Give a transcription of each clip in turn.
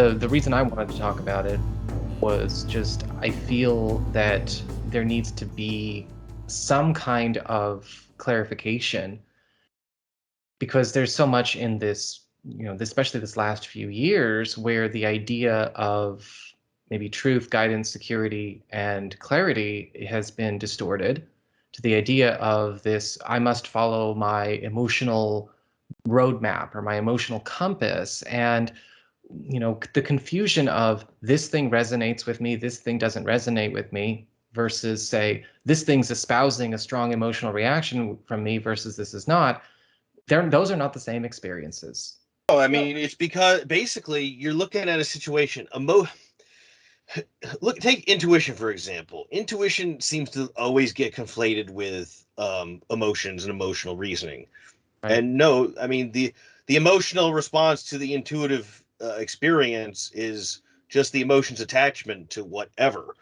the reason I wanted to talk about it was just I feel that there needs to be some kind of clarification because there's so much in this, especially this last few years, where the idea of maybe truth, guidance, security, and clarity has been distorted to the idea of this, I must follow my emotional roadmap or my emotional compass. And the confusion of this thing resonates with me, this thing doesn't resonate with me, versus say this thing's espousing a strong emotional reaction from me versus this is not. Those are not the same experiences. Oh, I mean, it's because basically you're looking at a situation. Take intuition for example. Intuition seems to always get conflated with emotions and emotional reasoning. Right. And no, I mean the emotional response to the intuitive experience is just the emotions attachment to whatever,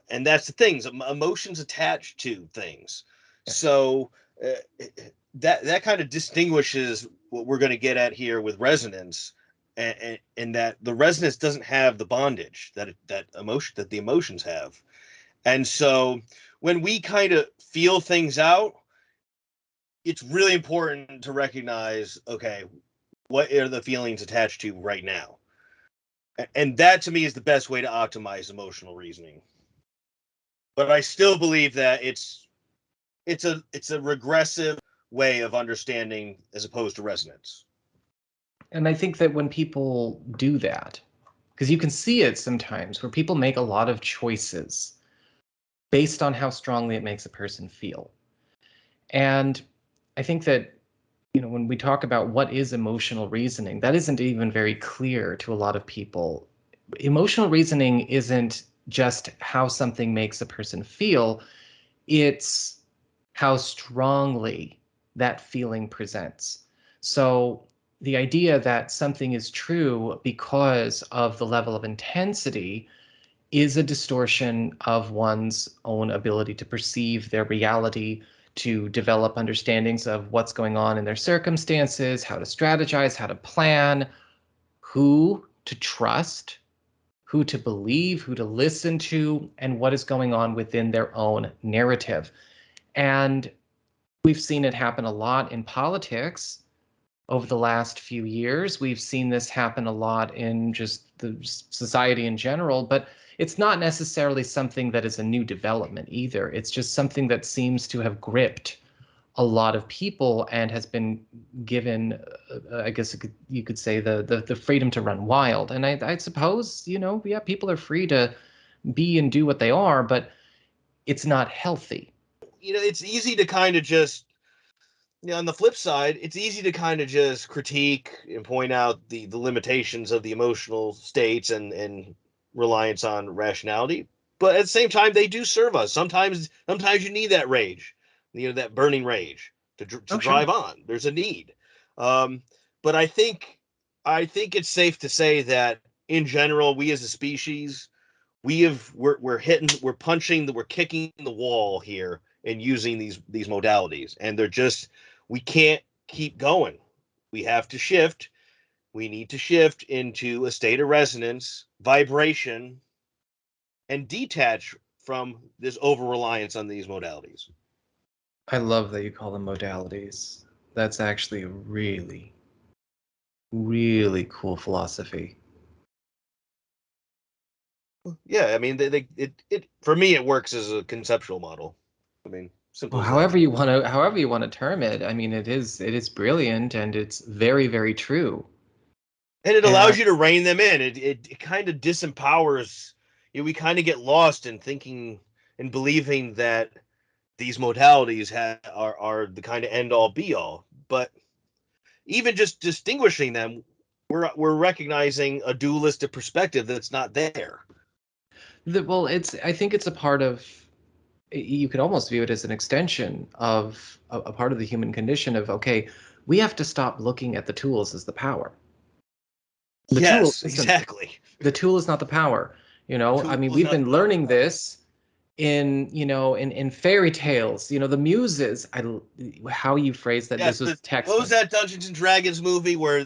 and that's the things. Emotions attach to things, Yeah. so that kind of distinguishes what we're going to get at here with resonance, and that the resonance doesn't have the bondage that the emotions have, and so when we kind of feel things out, it's really important to recognize, okay, what are the feelings attached to right now? And that to me is the best way to optimize emotional reasoning. But I still believe that it's a regressive way of understanding as opposed to resonance. And I think that when people do that, because you can see it sometimes where people make a lot of choices based on how strongly it makes a person feel. And I think that, when we talk about what is emotional reasoning, that isn't even very clear to a lot of people. Emotional reasoning isn't just how something makes a person feel, it's how strongly that feeling presents. So the idea that something is true because of the level of intensity is a distortion of one's own ability to perceive their reality, to develop understandings of what's going on in their circumstances, how to strategize, how to plan, who to trust, who to believe, who to listen to, and what is going on within their own narrative. And we've seen it happen a lot in politics over the last few years. We've seen this happen a lot in just the society in general, but it's not necessarily something that is a new development either. It's just something that seems to have gripped a lot of people and has been given, I guess you could say, the freedom to run wild. And I suppose, yeah, people are free to be and do what they are, but it's not healthy. It's easy to kind of just, on the flip side, it's easy to kind of just critique and point out the limitations of the emotional states and reliance on rationality. But at the same time, they do serve us. Sometimes you need that rage, that burning rage to Oh, drive sure. on. There's a need. Um, but I think it's safe to say that in general, we as a species, we're punching we're kicking the wall here and using these modalities, and we can't keep going. We have to shift. We need to shift into a state of resonance, vibration, and detach from this over reliance on these modalities. I love that you call them modalities. That's actually a really, really cool philosophy. Yeah, I mean, it for me it works as a conceptual model. I mean, simple Well, as that. however you want to term it, I mean, it is brilliant and it's very, very true. And it And allows you to rein them in. It kind of disempowers. We kind of get lost in thinking and believing that these modalities are the kind of end all be all. But even just distinguishing them, we're recognizing a dualistic perspective that's not there. well, I think it's a part of, you could almost view it as an extension of a part of the human condition of, okay, we have to stop looking at the tools as the power. The tool Yes, isn't, exactly. the tool is not the power. The I tool mean, is we've not the been power. learning this in fairy tales, the muses. How you phrase that, Yes, this was but what was textbook. that Dungeons and Dragons movie where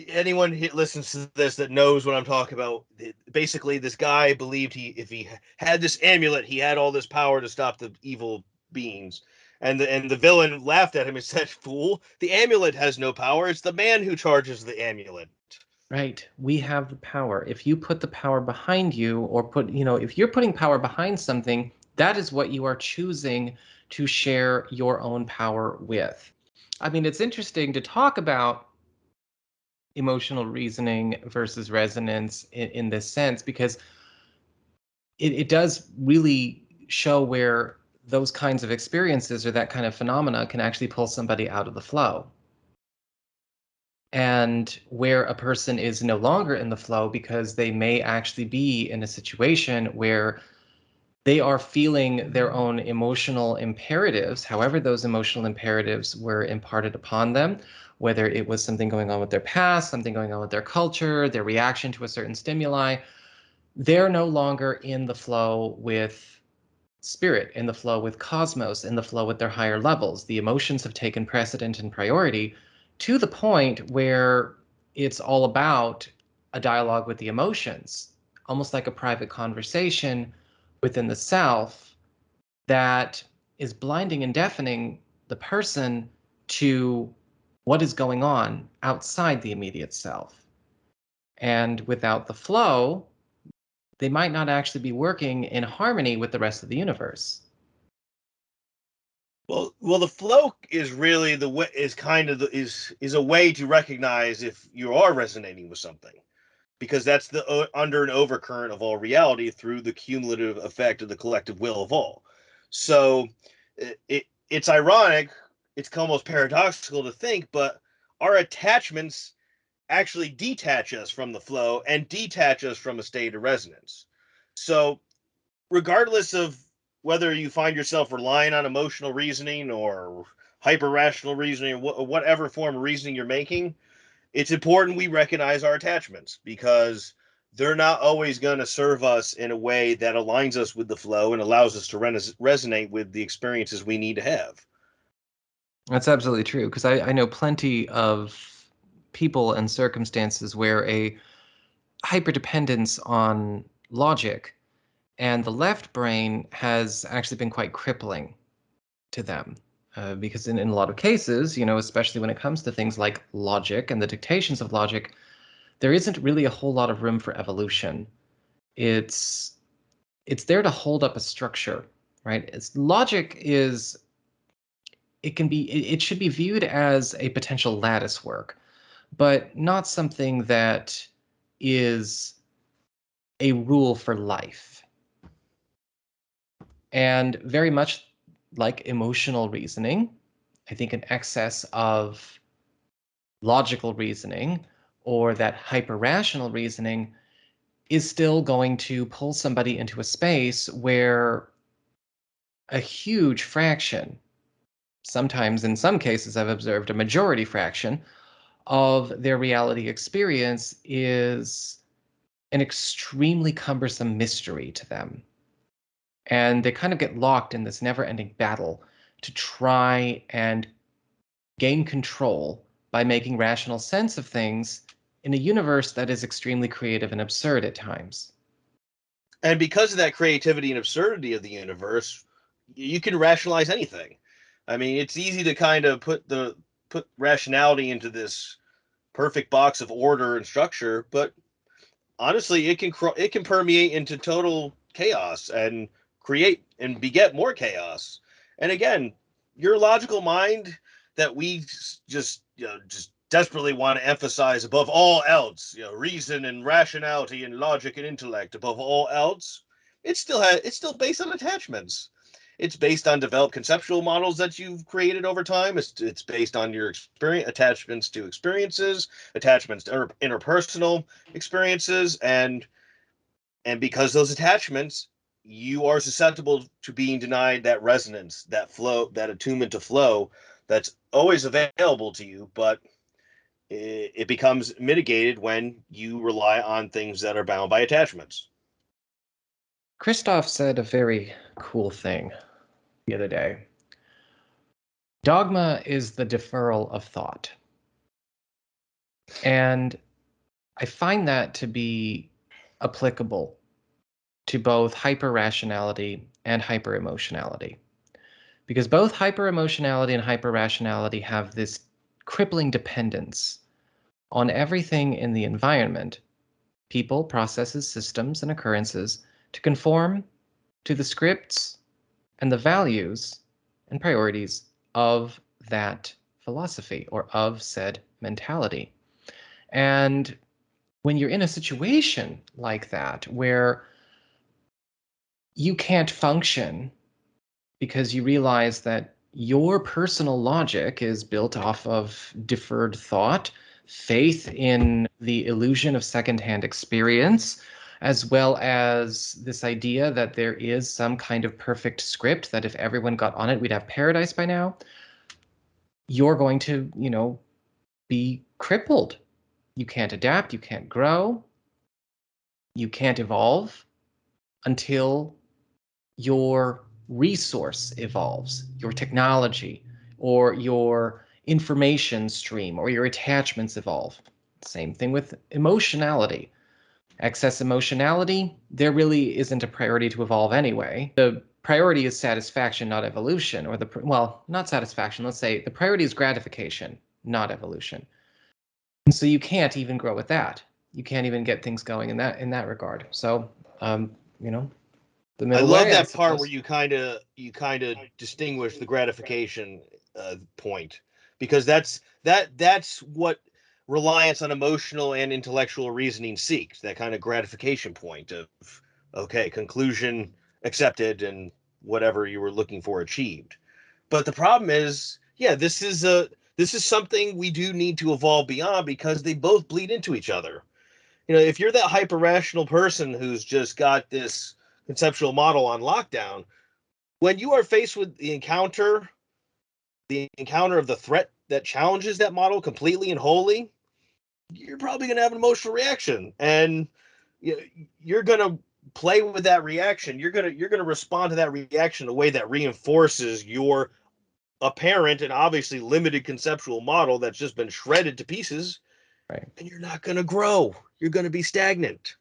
anyone listens to this that knows what I'm talking about. Basically, this guy believed if he had this amulet, he had all this power to stop the evil beings. And the villain laughed at him and said, "Fool, the amulet has no power. It's the man who charges the amulet." Right. We have the power. If you put the power behind you, or if you're putting power behind something, that is what you are choosing to share your own power with. I mean, it's interesting to talk about emotional reasoning versus resonance in this sense, because it does really show where those kinds of experiences or that kind of phenomena can actually pull somebody out of the flow. And where a person is no longer in the flow because they may actually be in a situation where they are feeling their own emotional imperatives, however those emotional imperatives were imparted upon them, whether it was something going on with their past, something going on with their culture, their reaction to a certain stimuli. They're no longer in the flow with spirit, in the flow with cosmos, in the flow with their higher levels. The emotions have taken precedent and priority to the point where it's all about a dialogue with the emotions, almost like a private conversation within the self that is blinding and deafening the person to what is going on outside the immediate self. And without the flow, they might not actually be working in harmony with the rest of the universe. Well, the flow is really the way is kind of is a way to recognize if you are resonating with something, because that's the under and overcurrent of all reality through the cumulative effect of the collective will of all. So it's ironic, it's almost paradoxical to think, but our attachments actually detach us from the flow and detach us from a state of resonance. So regardless of whether you find yourself relying on emotional reasoning or hyper rational reasoning or whatever form of reasoning you're making, it's important we recognize our attachments, because they're not always going to serve us in a way that aligns us with the flow and allows us to resonate with the experiences we need to have. That's absolutely true, because I know plenty of people and circumstances where a hyperdependence on logic and the left brain has actually been quite crippling to them. Because in a lot of cases, especially when it comes to things like logic and the dictations of logic, there isn't really a whole lot of room for evolution. It's it's there to hold up a structure, right? Logic is it should be viewed as a potential lattice work, but not something that is a rule for life. And very much like emotional reasoning, I think an excess of logical reasoning or that hyper-rational reasoning is still going to pull somebody into a space where a huge fraction, sometimes in some cases I've observed a majority fraction, of their reality experience is an extremely cumbersome mystery to them. And they kind of get locked in this never ending battle to try and gain control by making rational sense of things in a universe that is extremely creative and absurd at times. And because of that creativity and absurdity of the universe, you can rationalize anything. I mean, it's easy to kind of put rationality into this perfect box of order and structure, but honestly, it can permeate into total chaos and create and beget more chaos. And again, your logical mind that we just desperately want to emphasize above all else, reason and rationality and logic and intellect above all else, it's still based on attachments. It's based on developed conceptual models that you've created over time. It's based on your experience, attachments to experiences, attachments to interpersonal experiences, and because those attachments, you are susceptible to being denied that resonance, that flow, that attunement to flow that's always available to you, but it becomes mitigated when you rely on things that are bound by attachments. Christoph said a very cool thing the other day. Dogma is the deferral of thought. And I find that to be applicable to both hyperrationality and hyperemotionality. Because both hyperemotionality and hyperrationality have this crippling dependence on everything in the environment, people, processes, systems, and occurrences, to conform to the scripts and the values and priorities of that philosophy or of said mentality. And when you're in a situation like that where you can't function because you realize that your personal logic is built off of deferred thought, faith in the illusion of secondhand experience, as well as this idea that there is some kind of perfect script that if everyone got on it, we'd have paradise by now. You're going to, be crippled. You can't adapt, you can't grow, you can't evolve until your resource evolves, your technology or your information stream or your attachments evolve. Same thing with emotionality. Excess emotionality, there really isn't a priority to evolve anyway. The priority is satisfaction, not evolution, or not satisfaction. Let's say the priority is gratification, not evolution. And so you can't even grow with that. You can't even get things going in that regard. So, the I middle love way, I that part where suppose. you kind of distinguish the gratification point, because that's what reliance on emotional and intellectual reasoning seeks, that kind of gratification point of, okay, conclusion accepted and whatever you were looking for achieved. But the problem is, yeah, this is something we do need to evolve beyond, because they both bleed into each other. If you're that hyper rational person who's just got this conceptual model on lockdown, when you are faced with the encounter of the threat that challenges that model completely and wholly, you're probably going to have an emotional reaction, and you're going to play with that reaction. You're going to respond to that reaction in a way that reinforces your apparent and obviously limited conceptual model that's just been shredded to pieces, Right. and you're not going to grow. You're going to be stagnant.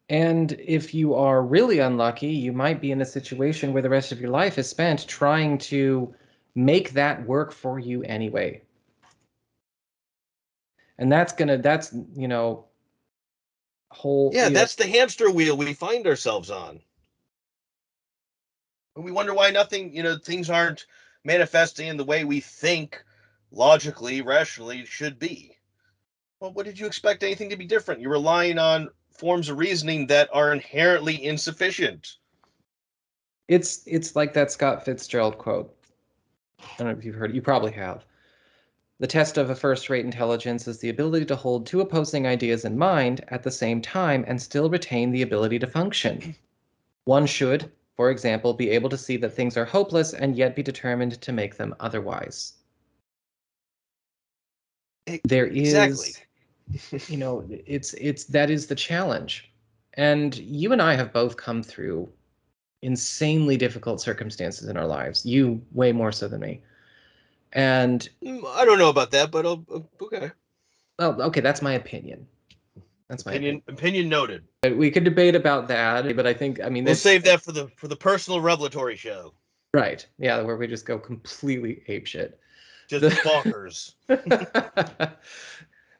And if you are really unlucky, you might be in a situation where the rest of your life is spent trying to make that work for you anyway. And that's, whole, Yeah, that's the hamster wheel we find ourselves on. And we wonder why things aren't manifesting in the way we think logically, rationally should be. Well, what did you expect anything to be different? You're relying on forms of reasoning that are inherently insufficient. it's like that Scott Fitzgerald quote. I don't know if you've heard it. You probably have. The test of a first-rate intelligence is the ability to hold two opposing ideas in mind at the same time and still retain the ability to function. One should, for example, be able to see that things are hopeless and yet be determined to make them otherwise. There Exactly. is, it's that is the challenge. And you and I have both come through insanely difficult circumstances in our lives. You way more so than me. And I don't know about that, but okay. well, okay, that's my opinion. That's my opinion. Opinion noted. We could debate about that, but I mean, We'll it's save that for the personal revelatory show. right. Yeah, where we just go completely apeshit. Just The bonkers.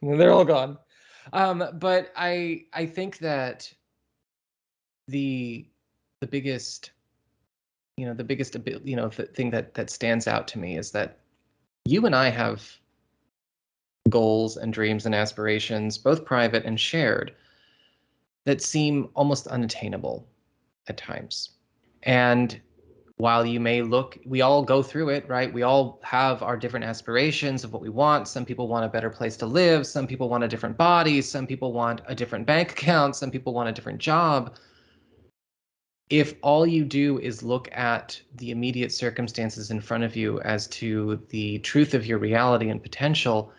they're all gone. But I think that the the biggest thing that stands out to me is that you and I have goals and dreams and aspirations, both private and shared, that seem almost unattainable at times. And while you may look, we all go through it, right? We all have our different aspirations of what we want. Some people want a better place to live. Some people want a different body. Some people want a different bank account. Some people want a different job. If all you do is look at the immediate circumstances in front of you as to the truth of your reality and potential,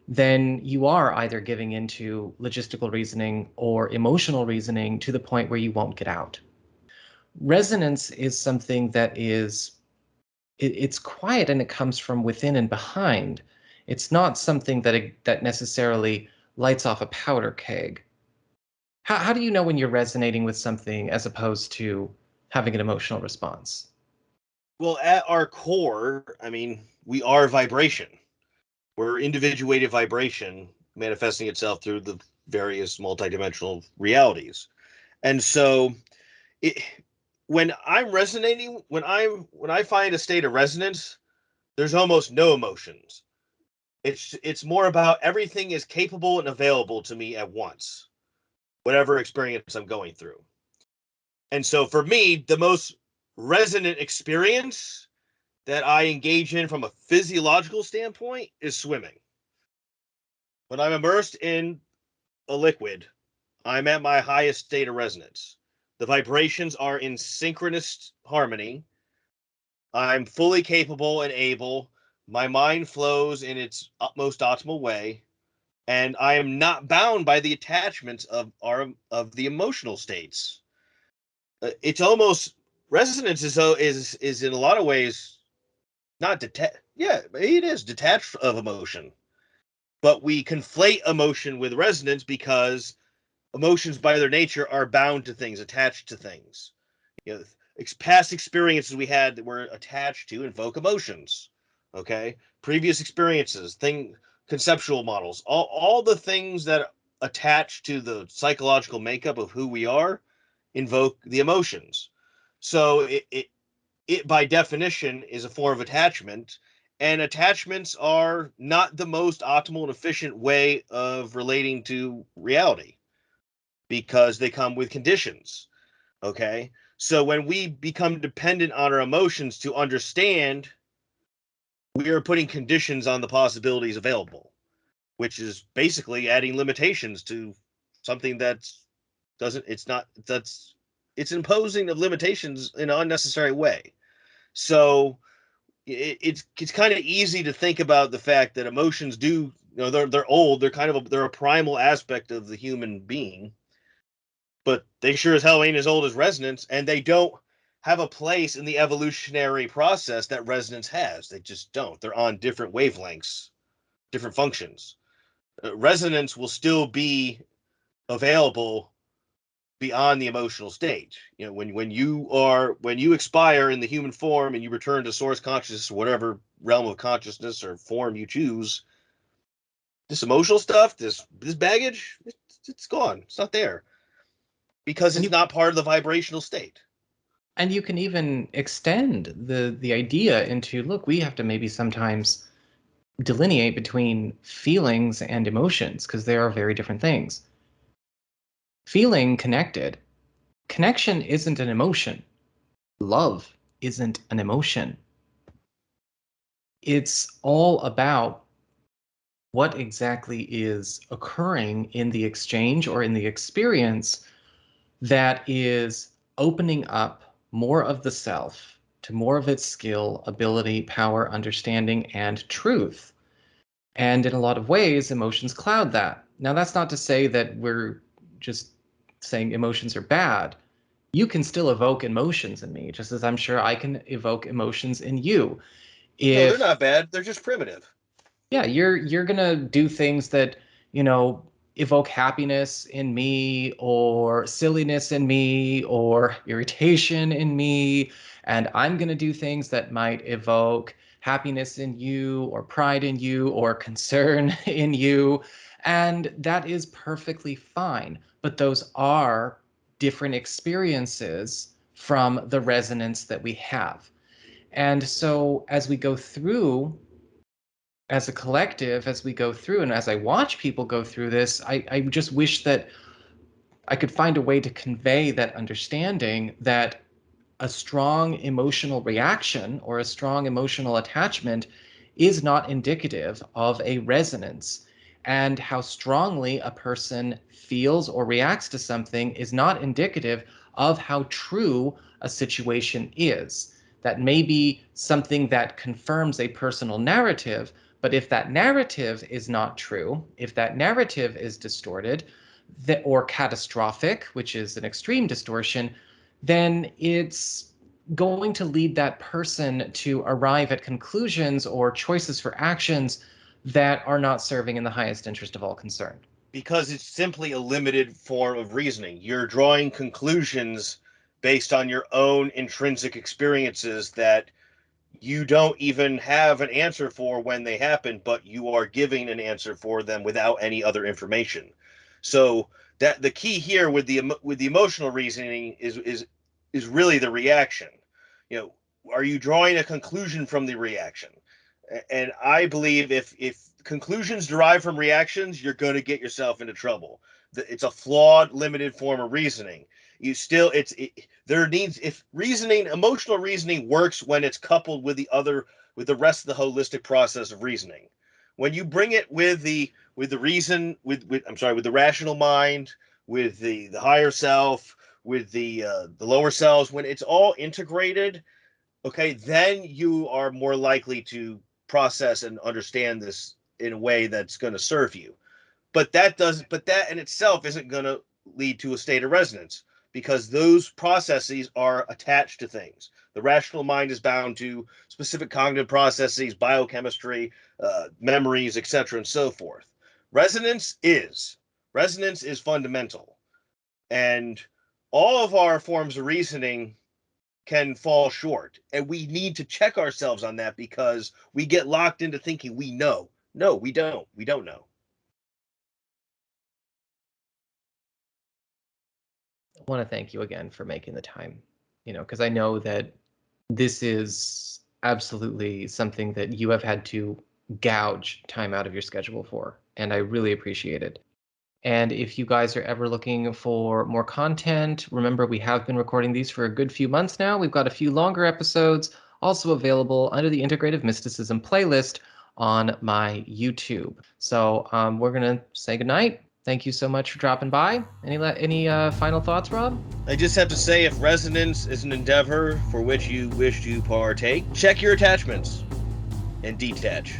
then you are either giving into logistical reasoning or emotional reasoning to the point where you won't get out. Resonance is something that it's quiet and it comes from within and behind. It's not something that necessarily lights off a powder keg. How do you know when you're resonating with something as opposed to having an emotional response? Well, at our core, I mean, we are vibration. We're individuated vibration manifesting itself through the various multidimensional realities. And so it, when I'm resonating, when I find a state of resonance, there's almost no emotions. It's more about everything is capable and available to me at once, whatever experience I'm going through. And so for me, the most resonant experience that I engage in from a physiological standpoint is swimming. When I'm immersed in a liquid, I'm at my highest state of resonance. The vibrations are in synchronous harmony. I'm fully capable and able. My mind flows in its utmost optimal way, and I am not bound by the attachments of the emotional states. It's almost resonance is in a lot of ways not detached. Yeah, it is detached of emotion, but we conflate emotion with resonance because emotions by their nature are bound to things, attached to things. You know, past experiences we had that were attached to invoke emotions. Okay, previous experiences, conceptual models, all the things that attach to the psychological makeup of who we are invoke the emotions. So it by definition is a form of attachment, and attachments are not the most optimal and efficient way of relating to reality because they come with conditions. Okay. So when we become dependent on our emotions to understand, we are putting conditions on the possibilities available, which is basically adding limitations to something that's doesn't, it's not, that's, it's imposing of limitations in an unnecessary way. So it's kind of easy to think about the fact that emotions do, they're old, they're kind of they're a primal aspect of the human being, but they sure as hell ain't as old as resonance, and they don't have a place in the evolutionary process that resonance has. They just don't. They're on different wavelengths, different functions. Resonance will still be available beyond the emotional stage. When you expire in the human form and you return to source consciousness, whatever realm of consciousness or form you choose, this emotional stuff, this baggage, it's gone. It's not there because And it's you not part of the vibrational state. and you can even extend the idea into, look, we have to maybe sometimes delineate between feelings and emotions because they are very different things. Feeling connected. Connection isn't an emotion. Love isn't an emotion. It's all about what exactly is occurring in the exchange or in the experience that is opening up more of the self to more of its skill, ability, power, understanding, and truth. And in a lot of ways, emotions cloud that. Now, that's not to say that we're just saying emotions are bad. You can still evoke emotions in me, just as I'm sure I can evoke emotions in you. No, they're If not bad. They're just primitive. yeah, you're gonna do things that, you know, evoke happiness in me or silliness in me or irritation in me, and I'm gonna do things that might evoke happiness in you or pride in you or concern in you, and that is perfectly fine. But those are different experiences from the resonance that we have. And so as we go through as a collective, as we go through, and as I watch people go through this, I just wish that I could find a way to convey that understanding that a strong emotional reaction or a strong emotional attachment is not indicative of a resonance. And how strongly a person feels or reacts to something is not indicative of how true a situation is. That may be something that confirms a personal narrative, but if that narrative is not true, if that narrative is distorted, or catastrophic, which is an extreme distortion, then it's going to lead that person to arrive at conclusions or choices for actions that are not serving in the highest interest of all concerned. Because it's simply a limited form of reasoning. You're drawing conclusions based on your own intrinsic experiences that you don't even have an answer for when they happen, but you are giving an answer for them without any other information. So that the key here with the emotional reasoning is really the reaction. You know, are you drawing a conclusion from the reaction? And I believe if conclusions derive from reactions, you're going to get yourself into trouble. It's a flawed, limited form of reasoning. You still, there needs, if reasoning, emotional reasoning works when it's coupled with the rest of the holistic process of reasoning. When you bring it with the reason, with the rational mind, with the higher self, with the lower selves, when it's all integrated, okay, then you are more likely to process and understand this in a way that's going to serve you. But that in itself isn't going to lead to a state of resonance, because those processes are attached to things. The rational mind is bound to specific cognitive processes, biochemistry, memories, etc., and so forth. Resonance is fundamental, and all of our forms of reasoning can fall short. And we need to check ourselves on that, because we get locked into thinking we know. No, we don't. We don't know. I want to thank you again for making the time, because I know that this is absolutely something that you have had to gouge time out of your schedule for, and I really appreciate it. And if you guys are ever looking for more content, remember we have been recording these for a good few months now. We've got a few longer episodes also available under the Integrative Mysticism playlist on my YouTube. So we're going to say goodnight. Thank you so much for dropping by. Any final thoughts, Rob? I just have to say, if resonance is an endeavor for which you wish to partake, check your attachments and detach.